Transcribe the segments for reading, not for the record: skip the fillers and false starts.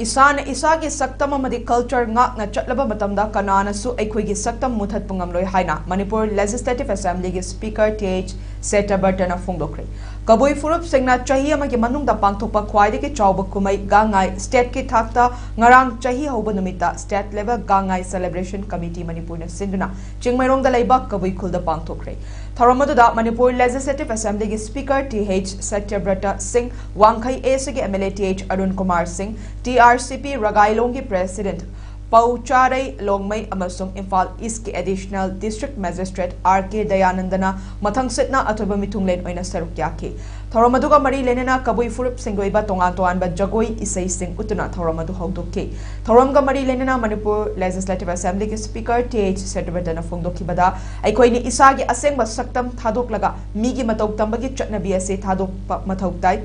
इसान इसागी सक्तम अमदी culture ngakna chatlaba matamda kanana su aikhoigi सक्तम मुथत pungamloi haina Manipur Legislative Assembly gi Speaker TH Setabartana phongdokre kaboi furup singna chahi amagi manungda pangthokpa khwaide ki chawba kumai GAAN NGAI state ki thakta ngarang chahi hoba numita state level GAAN NGAI celebration committee Manipur na sinduna chingmairong da leiba kaboi khulda pangthokre Tharamadda Manipur Legislative Assembly gi Speaker TH Setabartana Singh Wangkhai ASG MLA TH Arun Kumar Singh TRCP Ragailong ki President Paucharai Longmai amasung Imphal East ki Additional District Magistrate RK Dayanandana mathang sitna atoba mitunglen oina saruk yaki Thoramaduga mari lenena kabui furup singloiba tongan toanba jagoi isai sing utuna thoramadu hawdokki Thoramga mari lenena Manipur Legislative Assembly ki Speaker TH Setabartana phongdokki bada aikoini isagi asengba saktam thadoklaga migi matau tambagi chatnabi ase thadokpa mathau tai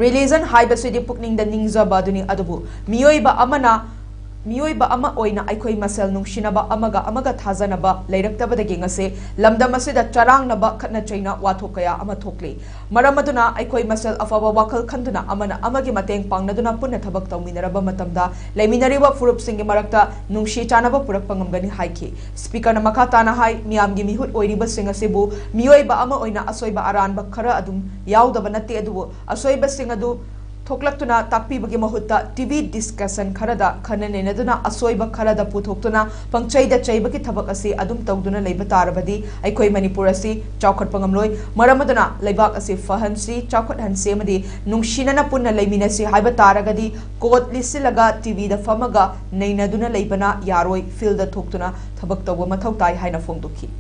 Religion haibasidi pukning da ningzaba duni adubu miyoiba amana Miyoiba ama oina aikoi masel nungsinaba amaga thajanaba leiraktabadagi ngase lamdam asida charangnaba khatna chaina wathok kaya ama thokle maramaduna aikoi masel afaba wakal khanduna amana amagi mateng pangnaduna punna thabak tawminaraba matamda leiminariba furup singi marakta nungsi chanaba purak pangamgani haiki speaker na makata na hai miyamgi mihut oiriba singasebu miyoiba ama oina asoiba aranba khara adum yaudaba natte adu asoiba singadu Thoklaktuna takpi bagi mahutta TV discussion kharada khananenaduna asoiba kharada puthoktuna pangchaida chaibaki thabak ase adum tawduna leiba tarabadi aikoi Manipur ase chawkhat pangamloi maramaduna leibak ase fahansi chawkhat hanse amadi nungsinana punna leiminasi haiba taragadi court lisilaga TV da famaga neinaduna leibana yaroi field da thoktuna thabak tawba mathau tai haina phongdokhi